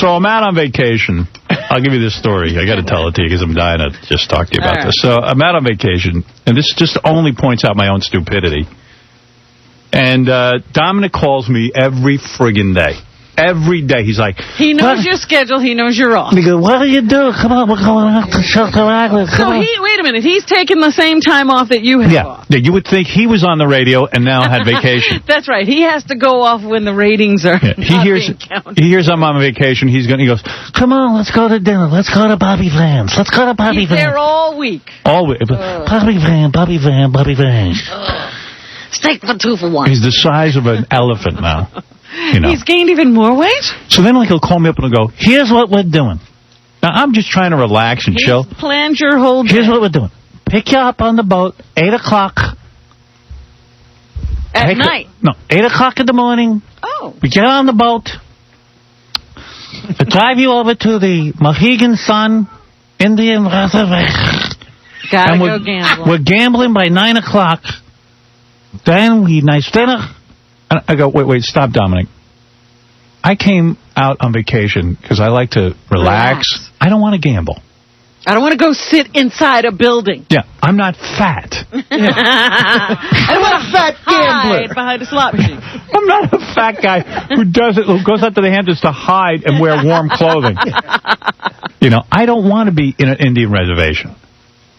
So I'm out on vacation. I'll give you this story. I got to tell it to you because I'm dying to just talk to you about this. So I'm out on vacation, and this just only points out my own stupidity. And Dominic calls me every friggin' day. Every day. He's like... He knows your schedule. He knows you're off. He goes, what do you do? Come on, we're going out to Shelter Island. Wait a minute. He's taking the same time off that you have off. Yeah, you would think he was on the radio and now had vacation. That's right. He has to go off when the ratings are not being counted. He hears I'm on vacation. He goes, come on, let's go to dinner. Let's go to Bobby Van's. Let's go to Bobby Van's. He's there all week. All week. Bobby Van. Steak for 2 for 1. He's the size of an elephant now. You know. He's gained even more weight? So then he'll call me up and he'll go, here's what we're doing. Now, I'm just trying to relax and chill. Planned your whole day. Here's what we're doing. Pick you up on the boat, 8 o'clock. At night? 8 o'clock in the morning. Oh. We get on the boat. I drive you over to the Mohegan Sun Indian Reservation. Gotta go gambling. We're gambling by 9 o'clock. Then we nice dinner. And I go, wait, stop, Dominic. I came out on vacation because I like to relax. I don't want to gamble. I don't want to go sit inside a building. Yeah, I'm not fat. I don't want a fat gambler behind a slot machine. I'm not a fat guy who goes out to the Hamptons to hide and wear warm clothing. You know, I don't want to be in an Indian reservation.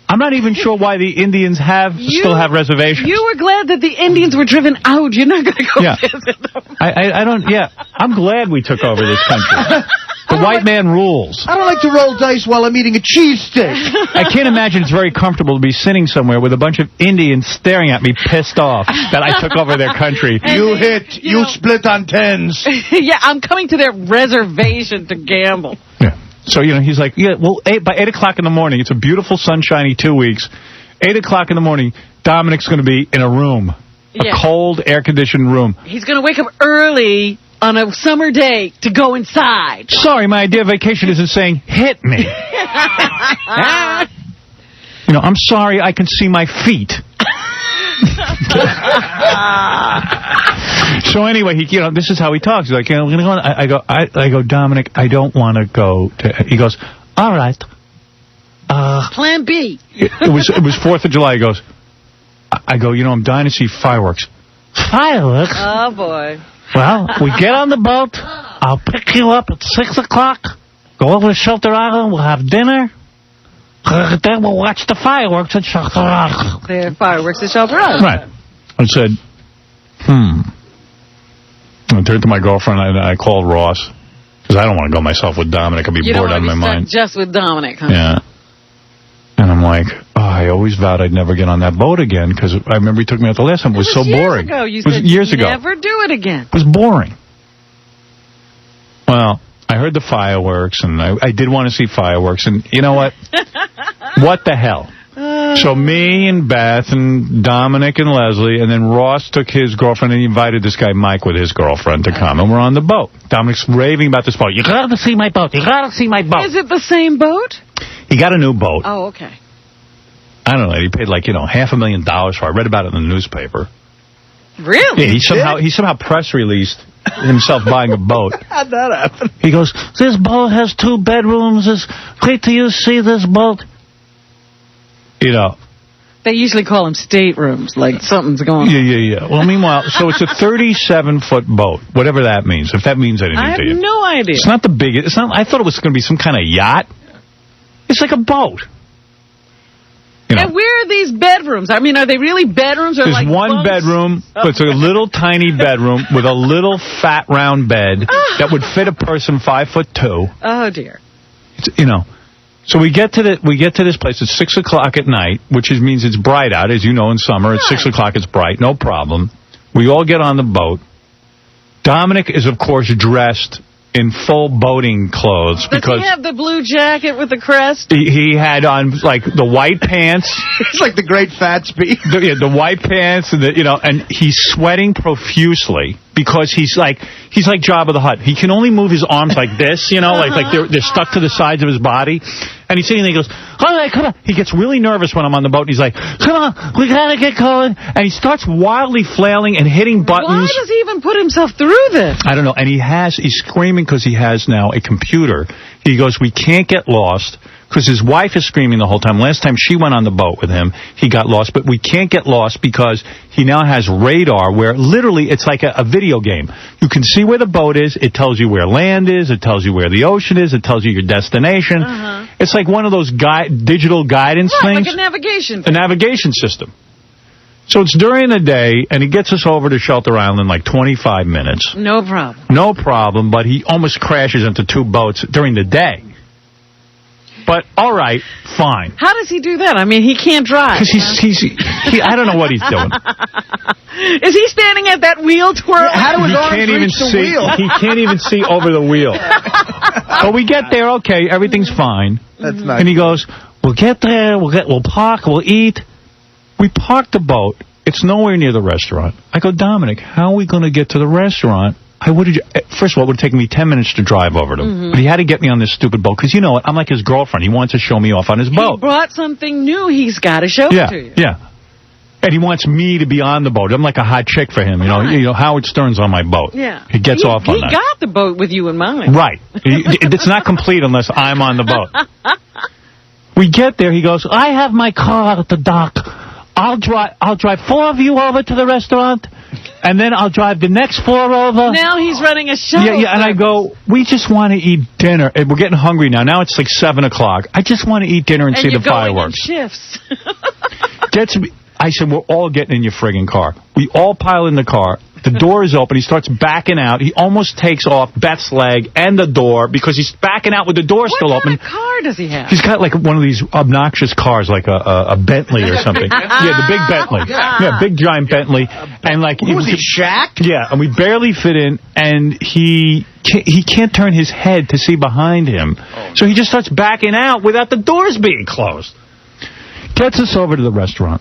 I'm not even sure why the Indians still have reservations. You were glad that the Indians were driven out. You're not going to go visit them. I don't, I'm glad we took over this country. The white man rules. I don't like to roll dice while I'm eating a cheesesteak. I can't imagine it's very comfortable to be sitting somewhere with a bunch of Indians staring at me pissed off that I took over their country. You split on tens. Yeah, I'm coming to their reservation to gamble. Yeah. So, he's like, by 8 o'clock in the morning, it's a beautiful, sunshiny 2 weeks. 8 o'clock in the morning, Dominic's going to be in a room, a cold, air-conditioned room. He's going to wake up early on a summer day to go inside. Sorry, my idea of vacation isn't saying, hit me. I'm sorry, I can see my feet. So anyway, this is how he talks. He's like, we're gonna go on. I go, Dominic, I don't want to go to. He goes, all right. Plan B. It was 4th of July. He goes, I go, I'm dying to see fireworks. Fireworks? Oh boy. Well, we get on the boat. I'll pick you up at 6 o'clock. Go over to Shelter Island. We'll have dinner. Then we'll watch the fireworks at Shelter Island. The fireworks at Shelter Island. Right. I said, I turned to my girlfriend and I called Ross. Because I don't want to go myself with Dominic. I'd be bored out of my mind. Just with Dominic, huh? Yeah. And I'm like, I always vowed I'd never get on that boat again. Because I remember he took me out the last time. It was so boring. You said years ago. Never do it again. It was boring. Well, I heard the fireworks, and I did want to see fireworks, and you know what? What the hell? So me and Beth and Dominic and Leslie, and then Ross took his girlfriend, and he invited this guy Mike with his girlfriend to come, and we're on the boat. Dominic's raving about this boat. You gotta see my boat. You gotta see my boat. Is it the same boat? He got a new boat. Oh, okay. I don't know. He paid $500,000 for it. I read about it in the newspaper. Really? Yeah, he somehow press released himself buying a boat. How'd that happen? He goes, this boat has 2 bedrooms. Wait till you see this boat. They usually call them staterooms, like something's going on. Yeah. Well, meanwhile, so it's a 37-foot boat, whatever that means, if that means anything to you. I have no idea. It's not the biggest. It's not. I thought it was going to be some kind of yacht. It's like a boat. And where are these bedrooms? I mean, are they really bedrooms? Or There's like one bunks? bedroom, but it's a little tiny bedroom with a little fat round bed that would fit a person 5'2". Oh dear. So we get to this place at 6 o'clock at night, which means it's bright out, as you know, in summer. At 6 o'clock it's bright, no problem. We all get on the boat. Dominic is, of course, dressed in full boating clothes. Does he have the blue jacket with the crest? He had on, like, the white pants. It's like the Great Fatsby. The white pants, and and he's sweating profusely because he's like Jabba the Hutt. He can only move his arms like this, like they're stuck to the sides of his body. And he's sitting there, he goes, all right, come on. He gets really nervous when I'm on the boat, and he's like, come on, we gotta get going. And he starts wildly flailing and hitting buttons. Why does he even put himself through this? I don't know. And he's screaming because he has now a computer. He goes, we can't get lost, because his wife is screaming the whole time. Last time she went on the boat with him, he got lost. But we can't get lost because he now has radar where literally it's like a video game. You can see where the boat is. It tells you where land is. It tells you where the ocean is. It tells you your destination. It's like one of those digital guidance things. Like a navigation thing. A navigation system. So it's during the day, and he gets us over to Shelter Island in like 25 minutes. No problem. No problem, but he almost crashes into 2 boats during the day. But, all right, fine. How does he do that? I mean, he can't drive. Because I don't know what he's doing. Is he standing at that wheel twirling? How do his arms reach the wheel? He can't even see over the wheel. But we get there, okay, everything's fine. That's nice. And he goes, we'll get there, we'll park, we'll eat. We park the boat. It's nowhere near the restaurant. I go, Dominic, how are we going to get to the restaurant? First of all, it would have taken me 10 minutes to drive over to him. But he had to get me on this stupid boat, because you know what? I'm like his girlfriend. He wants to show me off on his boat. He brought something new. He's got to show it to you. Yeah. And he wants me to be on the boat. I'm like a hot chick for him. You know, Howard Stern's on my boat. Yeah. He gets off on that. He got the boat with you in mind. Right. It's not complete unless I'm on the boat. We get there. He goes, I have my car at the dock. I'll drive 4 of you over to the restaurant, and then I'll drive the next 4 over. Now he's running a show. Yeah, and I go, we just want to eat dinner. And we're getting hungry now. Now it's like 7 o'clock. I just want to eat dinner and see the fireworks. And you're going in shifts. Gets me. I said, we're all getting in your friggin' car. We all pile in the car. The door is open. He starts backing out. He almost takes off Beth's leg and the door because he's backing out with the door still open. What kind of car does he have? He's got like one of these obnoxious cars, like a Bentley or something. Yeah, the big Bentley. Yeah, big giant Bentley. And like, what was he, Shaq? Yeah, and we barely fit in, and he can't turn his head to see behind him. So he just starts backing out without the doors being closed. Gets us over to the restaurant.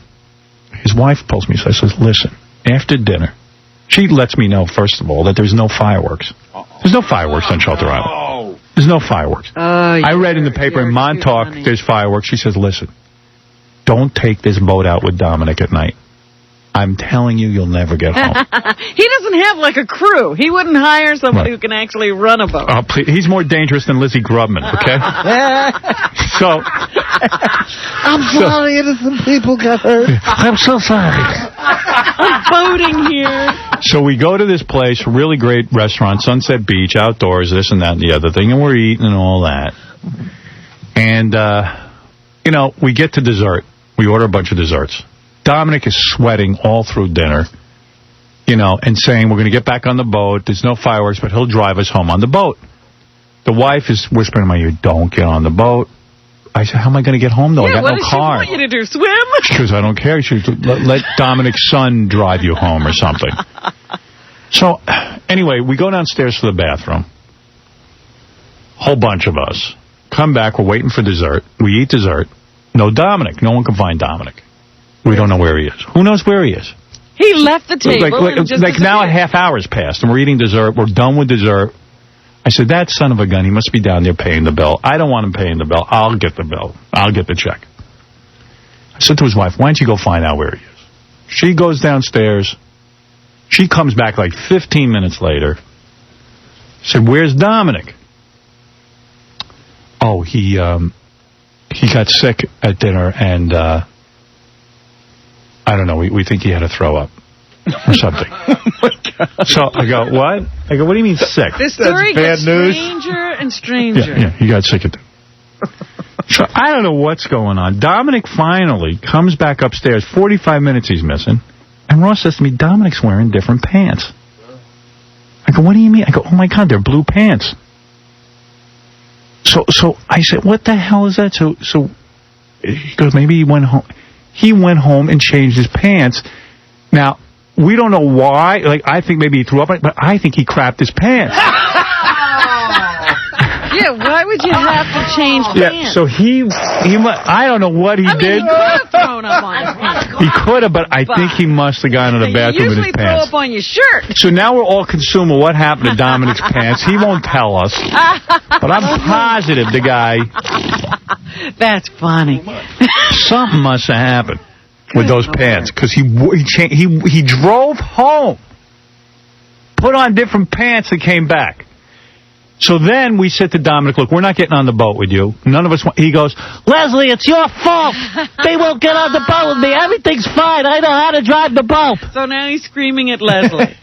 His wife pulls me aside and says, listen, after dinner, she lets me know, first of all, that there's no fireworks. There's no fireworks on Shelter Island. There's no fireworks. I read in the paper in Montauk there's fireworks. She says, listen, don't take this boat out with Dominic at night. I'm telling you, you'll never get home. He doesn't have like a crew. He wouldn't hire somebody who can actually run a boat. He's more dangerous than Lizzie Grubman, okay? So... I'm sorry, innocent people got hurt. I'm so sorry. I'm boating here. So we go to this place, really great restaurant, Sunset Beach, outdoors, this and that and the other thing, and we're eating and all that. And, we get to dessert. We order a bunch of desserts. Dominic is sweating all through dinner, and saying we're going to get back on the boat. There's no fireworks, but he'll drive us home on the boat. The wife is whispering in my ear, don't get on the boat. I said, how am I going to get home, though? I got no car. What does she want you to do, swim? She goes, I don't care. She goes, let Dominic's son drive you home or something. So, anyway, we go downstairs to the bathroom. Whole bunch of us. Come back. We're waiting for dessert. We eat dessert. No Dominic. No one can find Dominic. We don't know where he is. Who knows where he is? He left the table. Like now a half hour's passed, and we're eating dessert. We're done with dessert. I said, that son of a gun, he must be down there paying the bill. I don't want him paying the bill. I'll get the bill. I'll get the check. I said to his wife, why don't you go find out where he is? She goes downstairs. She comes back like 15 minutes later. I said, where's Dominic? Oh, he got sick at dinner, and I don't know, we think he had to throw up. Or something. Oh my God. So I go, what? I go, what do you mean sick? This story gets stranger and stranger. Yeah, he got sick at dinner. So I don't know what's going on. Dominic finally comes back upstairs. 45 minutes he's missing. And Ross says to me, Dominic's wearing different pants. I go, what do you mean? I go, oh my God, they're blue pants. So I said, what the hell is that? So he goes, maybe he went home. He went home and changed his pants. Now, we don't know why. Like, I think maybe he threw up on it, but I think he crapped his pants. Yeah, why would you have to change pants. Yeah, so I don't know what he did. He could have thrown up on his pants. He could have, but I think he must have gone to the bathroom in his pants. You usually throw up on your shirt. So now we're all consumed with what happened to Dominic's pants. He won't tell us. But I'm positive the guy... That's funny. Something must have happened with those pants, because he drove home, put on different pants, and came back. So then we said to Dominic, look, we're not getting on the boat with you. None of us want... He goes, Leslie, it's your fault. They won't get on the boat with me. Everything's fine. I know how to drive the boat. So now he's screaming at Leslie.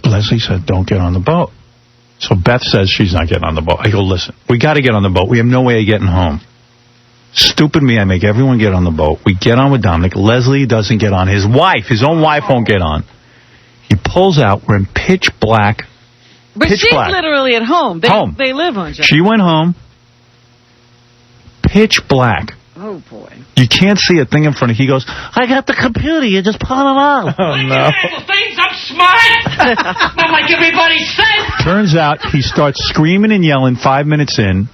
Leslie said, don't get on the boat. So Beth says she's not getting on the boat. I go, listen, we got to get on the boat. We have no way of getting home. Stupid me, I make everyone get on the boat. We get on with Dominic. Leslie doesn't get on. His own wife won't get on. He pulls out. We're in pitch black. But she's literally at home. They live on Jack. She went home. Pitch black. Oh, boy. You can't see a thing in front of you. He goes, I got the computer. You just pull it on. Oh, no. Things I'm smart. Not like everybody says. Turns out he starts screaming and yelling 5 minutes in.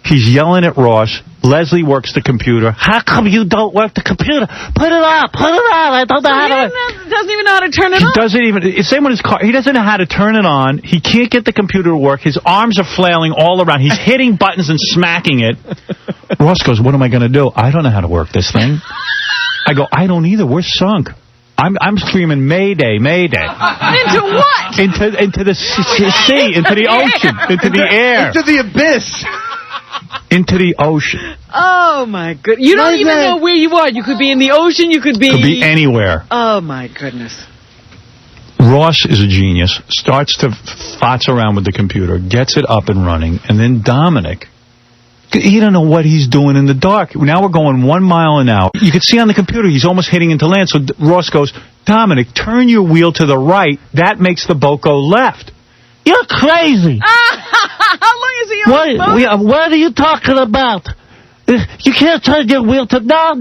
He's yelling at Ross. Leslie works the computer. How come you don't work the computer? Put it on. I don't know how to... He doesn't even know how to turn it on. He doesn't even... It's same with his car. He doesn't know how to turn it on. He can't get the computer to work. His arms are flailing all around. He's hitting buttons and smacking it. Ross goes, what am I going to do? I don't know how to work this thing. I go, I don't either. We're sunk. I'm screaming, Mayday, Mayday. Into what? Into the sea, into the ocean, into the air. Into the abyss. Into the ocean. Oh, my goodness. You don't even know where you are. You could be in the ocean. You could be anywhere. Oh, my goodness. Ross is a genius, starts to futz around with the computer, gets it up and running, and then Dominic, he don't know what he's doing in the dark. Now we're going 1 mile an hour. You can see on the computer he's almost hitting into land, so Ross goes, Dominic, turn your wheel to the right. That makes the boat go left. You're crazy. How long is he on the boat? What are you talking about? You can't turn your wheel to... No.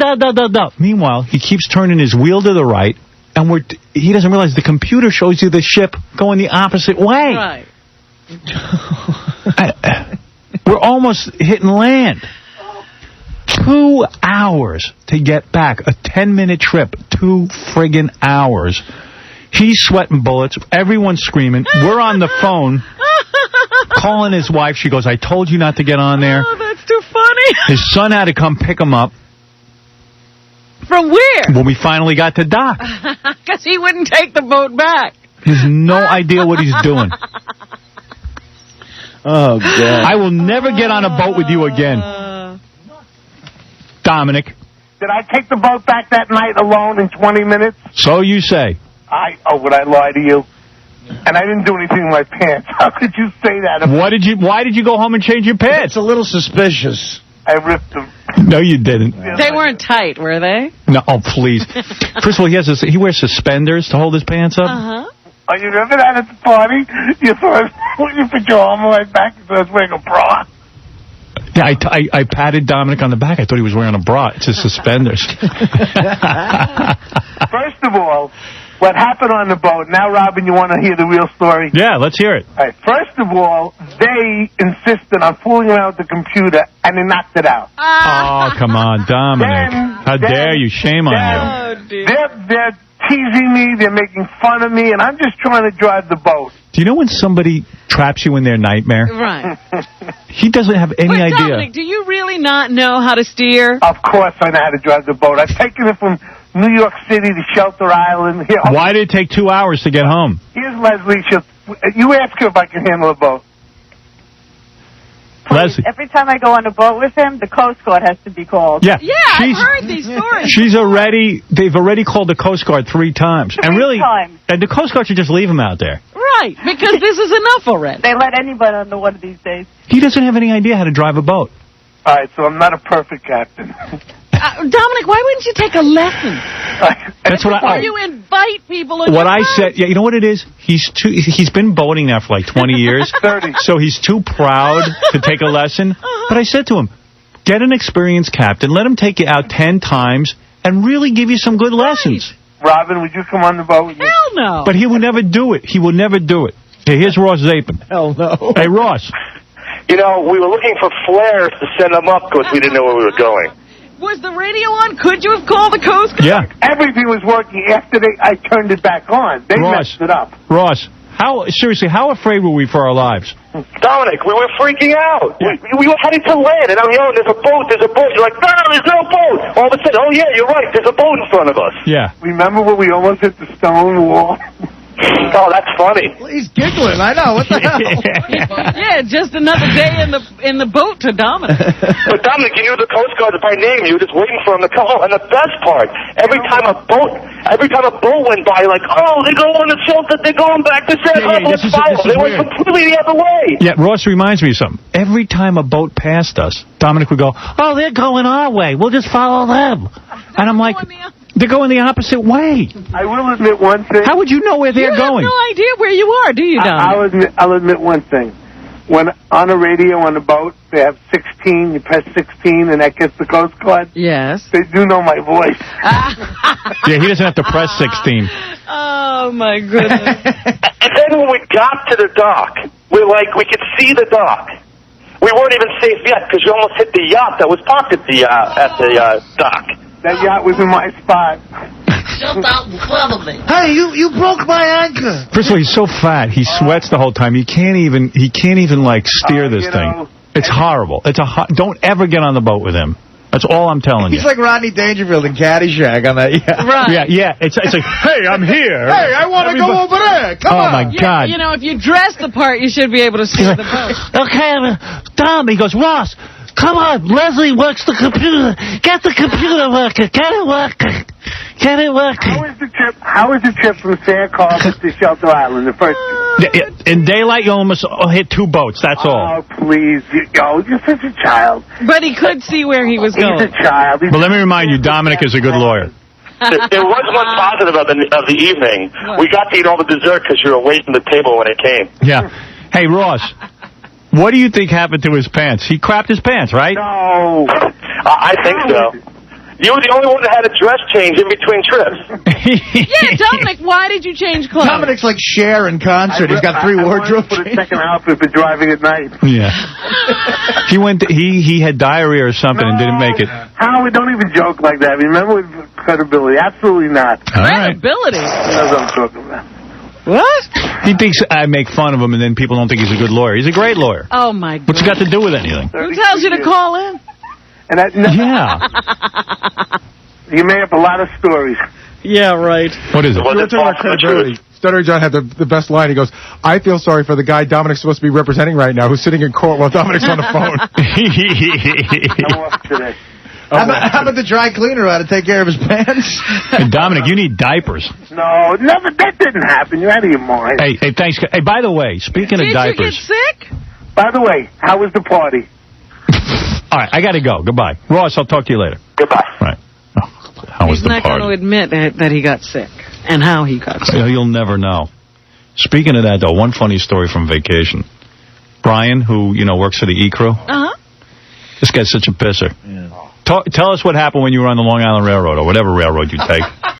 Meanwhile, he keeps turning his wheel to the right, and he doesn't realize the computer shows you the ship going the opposite way. Right. We're almost hitting land. 2 hours to get back. A 10-minute trip. 2 friggin' hours. He's sweating bullets. Everyone's screaming. We're on the phone calling his wife. She goes, I told you not to get on there. Oh, that's too funny. His son had to come pick him up. From where? When we finally got to dock. Because he wouldn't take the boat back. He has no idea what he's doing. Oh, God. I will never get on a boat with you again. Dominic. Did I take the boat back that night alone in 20 minutes? So you say. Would I lie to you? And I didn't do anything with my pants. How could you say that? Why did you go home and change your pants? It's a little suspicious. I ripped them. No, you didn't. They weren't tight, were they? No, oh, please. First of all, he wears suspenders to hold his pants up. Uh-huh. Oh, you remember that at the party? You put your arm on my back and I was wearing a bra. Yeah, I patted Dominic on the back. I thought he was wearing a bra. It's his suspenders. First of all, what happened on the boat? Now, Robin, you want to hear the real story? Yeah, let's hear it. All right. First of all, they insisted on fooling around with the computer, and they knocked it out. Oh, come on, Dominic. How dare you? Shame on you. Oh, dear. They're teasing me. They're making fun of me, and I'm just trying to drive the boat. Do you know when somebody traps you in their nightmare? Right. He doesn't have any idea. Dominic, do you really not know how to steer? Of course I know how to drive the boat. I've taken it from New York City to Shelter Island. Here, why did it take 2 hours to get home? Here's Leslie. You ask her if I can handle a boat. Leslie. Every time I go on a boat with him, the Coast Guard has to be called. Yeah, I've heard these stories. They've already called the Coast Guard 3 times. Three times. And the Coast Guard should just leave him out there. Right, because this is enough already. They let anybody on the water these days. He doesn't have any idea how to drive a boat. All right, so I'm not a perfect captain. Dominic, why wouldn't you take a lesson? That's what you invite people in what your I boat? said. Yeah, you know what it is? He's been boating now for like 20 years. 30. So he's too proud to take a lesson. But I said to him, get an experienced captain, let him take you out 10 times, and really give you some good lessons. Robin, would you come on the boat with me? Hell no. But he will never do it. He will never do it. Hey, here's Ross Zapin. Hell no. Hey, Ross. You know, we were looking for flares to send them up because we didn't know where we were going. Was the radio on? Could you have called the Coast Guard? Yeah. Everything was working. After I turned it back on. They messed it up. Ross, seriously, how afraid were we for our lives? Dominic, we were freaking out. We were heading to land, and I'm yelling, there's a boat. You're like, no, there's no boat. All of a sudden, oh, yeah, you're right, there's a boat in front of us. Yeah. Remember when we almost hit the stone wall? Oh, that's funny. Well, he's giggling. I know. What the hell? Yeah, just another day in the boat to Dominic. But Dominic, you knew the Coast Guard by name. You were just waiting for him to come home. And the best part, every time a boat went by, like, oh, they're going to Chilton, they're going back to San Juan, let's follow them. They went completely the other way. Yeah, Ross reminds me of something. Every time a boat passed us, Dominic would go, oh, they're going our way. We'll just follow them. And I'm like, they're going the opposite way. I will admit one thing. How would you know where they're going? You have no idea where you are, do you, Dominic? I'll admit one thing. When on a radio on a boat, they have 16, you press 16, and that gets the Coast Guard. Yes. They do know my voice. Yeah, he doesn't have to press 16. Oh, my goodness. And then when we got to the dock, we could see the dock. We weren't even safe yet because we almost hit the yacht that was parked at the dock. That yacht was in my spot. Jump out and clever me. Hey, you broke my anchor. First of all, he's so fat. He sweats the whole time. He can't even like steer this thing. It's horrible. Don't ever get on the boat with him. That's all I'm telling you. He's like Rodney Dangerfield in Caddyshack on that. Yeah. Right. Yeah. It's like, hey, I'm here. Hey, I want to go over there. Come on. Oh my God. You know, if you dress the part, you should be able to see the boat. Okay, Tom, he goes, Ross, come on, Leslie works the computer. Get the computer working. Get it working. Get it working. How is the trip from San Carlos to Shelter Island, the first trip? In daylight, you almost hit 2 boats, that's all. Oh, please. You're such a child. But he could see where he was going. He's a child. But let me remind you, Dominic is a good lawyer. There was one positive of the evening. We got to eat all the dessert because you were waiting at the table when it came. Yeah. Hey, Ross, what do you think happened to his pants? He crapped his pants, right? No. I think so. You were the only one that had a dress change in between trips. Yeah, Dominic, why did you change clothes? Dominic's like Cher in concert. He's got 3 wardrobes. I wanted to put a second outfit for driving at night. Yeah. He had diarrhea or something and didn't make it. Howard, don't even joke like that. Remember with credibility. Absolutely not. Credibility? That's what I'm talking about. What? He thinks I make fun of him and then people don't think he's a good lawyer. He's a great lawyer. Oh, my God. What's it got to do with anything? Who tells you to call in? And Yeah. You made up a lot of stories. Yeah, right. What is it? We're talking about credibility. Stuttering John had the best line. He goes, I feel sorry for the guy Dominic's supposed to be representing right now who's sitting in court while Dominic's on the phone. I'm off today. How about the dry cleaner who had to take care of his pants? Hey, Dominic, you need diapers. No, never. That didn't happen. You're out of your mind. Hey, thanks. Hey, by the way, speaking of diapers. Did you get sick? By the way, how was the party? All right, I got to go. Goodbye. Ross, I'll talk to you later. Goodbye. Right. Oh, how was He's the not party? going to admit that he got sick and how he got sick. You'll never know. Speaking of that, though, one funny story from vacation. Brian, who, works for the E-Crew. Uh-huh. This guy's such a pisser. Yeah. Tell us what happened when you were on the Long Island Railroad or whatever railroad you take.